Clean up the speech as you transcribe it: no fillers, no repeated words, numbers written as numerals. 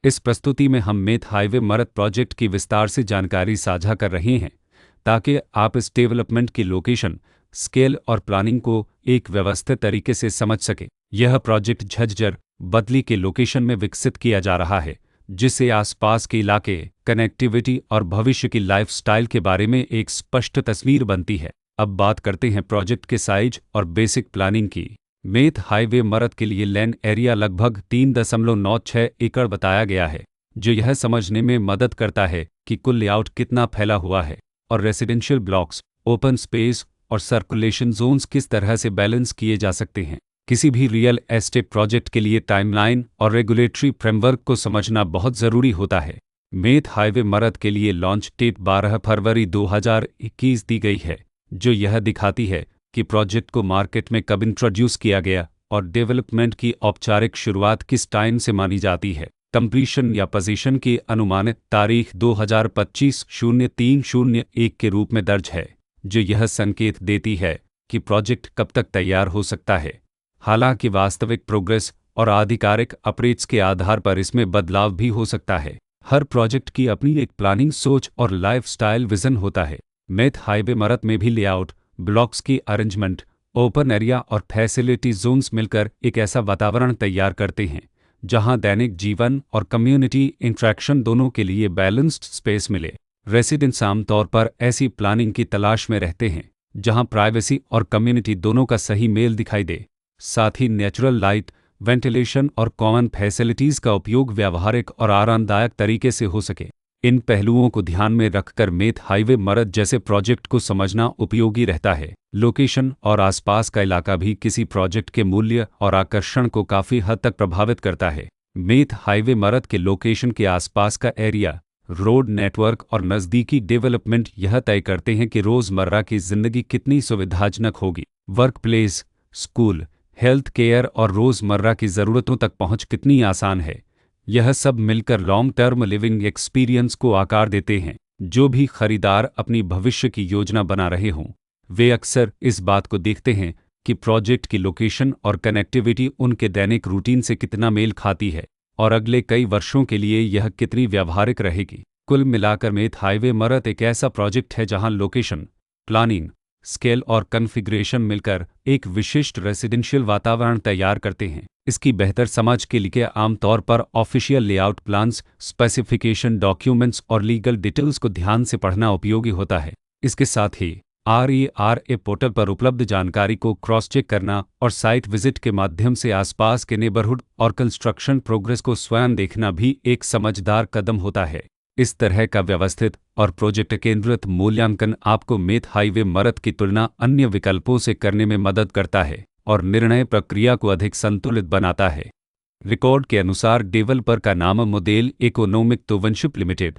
इस प्रस्तुति में हम मेथ हाईवे मरत प्रोजेक्ट की विस्तार से जानकारी साझा कर रहे हैं ताकि आप इस डेवलपमेंट की लोकेशन, स्केल और प्लानिंग को एक व्यवस्थित तरीके से समझ सकें। यह प्रोजेक्ट झज्जर, बदली के लोकेशन में विकसित किया जा रहा है, जिससे आसपास के इलाके, कनेक्टिविटी और भविष्य की लाइफस्टाइल के बारे में एक स्पष्ट तस्वीर बनती है। अब बात करते हैं प्रोजेक्ट के साइज और बेसिक प्लानिंग की। मेथ हाईवे मरत के लिए लैंड एरिया लगभग 3.96 एकड़ बताया गया है, जो यह समझने में मदद करता है कि कुल लेआउट कितना फैला हुआ है और रेसिडेंशियल ब्लॉक्स, ओपन स्पेस और सर्कुलेशन जोन्स किस तरह से बैलेंस किए जा सकते हैं। किसी भी रियल एस्टेट प्रोजेक्ट के लिए टाइमलाइन और रेगुलेटरी फ्रेमवर्क को समझना बहुत ज़रूरी होता है। मेथ हाईवे मरत के लिए लॉन्च डेट 12 फरवरी 2021 दी गई है, जो यह दिखाती है कि प्रोजेक्ट को मार्केट में कब इंट्रोड्यूस किया गया और डेवलपमेंट की औपचारिक शुरुआत किस टाइम से मानी जाती है। कंप्लीशन या पोजीशन की अनुमानित तारीख 2025-03-01 के रूप में दर्ज है, जो यह संकेत देती है कि प्रोजेक्ट कब तक तैयार हो सकता है। हालांकि वास्तविक प्रोग्रेस और आधिकारिक अपडेट्स के आधार पर इसमें बदलाव भी हो सकता है। हर प्रोजेक्ट की अपनी एक प्लानिंग सोच और लाइफस्टाइल विजन होता है। मेथ हाईवे मरत में भी लेआउट, ब्लॉक्स की अरेंजमेंट, ओपन एरिया और फैसिलिटी जोन्स मिलकर एक ऐसा वातावरण तैयार करते हैं जहां दैनिक जीवन और कम्युनिटी इंटरेक्शन दोनों के लिए बैलेंस्ड स्पेस मिले। रेसिडेंट्स आमतौर पर ऐसी प्लानिंग की तलाश में रहते हैं जहां प्राइवेसी और कम्युनिटी दोनों का सही मेल दिखाई दे। साथ ही नेचुरल लाइट, वेंटिलेशन और कॉमन फैसिलिटीज़ का उपयोग व्यावहारिक और आरामदायक तरीके से हो सके। इन पहलुओं को ध्यान में रखकर मेथ हाईवे मरत जैसे प्रोजेक्ट को समझना उपयोगी रहता है। लोकेशन और आसपास का इलाका भी किसी प्रोजेक्ट के मूल्य और आकर्षण को काफ़ी हद तक प्रभावित करता है। मेथ हाईवे मरत के लोकेशन के आसपास का एरिया, रोड नेटवर्क और नज़दीकी डेवलपमेंट यह तय करते हैं कि रोज़मर्रा की ज़िंदगी कितनी सुविधाजनक होगी। Work place, school, health care और रोज़मर्रा की ज़रूरतों तक पहुँच कितनी आसान है। यह सब मिलकर लॉन्ग टर्म लिविंग एक्सपीरियंस को आकार देते हैं। जो भी खरीदार अपनी भविष्य की योजना बना रहे हों, वे अक्सर इस बात को देखते हैं कि प्रोजेक्ट की लोकेशन और कनेक्टिविटी उनके दैनिक रूटीन से कितना मेल खाती है और अगले कई वर्षों के लिए यह कितनी व्यावहारिक रहेगी। कुल मिलाकर मेथ हाईवे मरत एक ऐसा प्रोजेक्ट है जहां लोकेशन, प्लानिंग, स्केल और कॉन्फ़िगरेशन मिलकर एक विशिष्ट रेसिडेंशियल वातावरण तैयार करते हैं। इसकी बेहतर समझ के लिए आमतौर पर official layout plans, specification documents और लीगल डिटेल्स को ध्यान से पढ़ना उपयोगी होता है। इसके साथ ही RERA पोर्टल पर उपलब्ध जानकारी को क्रॉस चेक करना और साइट विजिट के माध्यम से आसपास के नेबरहुड और कंस्ट्रक्शन प्रोग्रेस को स्वयं देखना भी एक समझदार कदम होता है। इस तरह का व्यवस्थित और प्रोजेक्ट केंद्रित मूल्यांकन आपको मेथ हाईवे मरत की तुलना अन्य विकल्पों से करने में मदद करता है और निर्णय प्रक्रिया को अधिक संतुलित बनाता है। रिकॉर्ड के अनुसार डेवलपर का नाम मोदेल इकोनॉमिक तोवनशिप लिमिटेड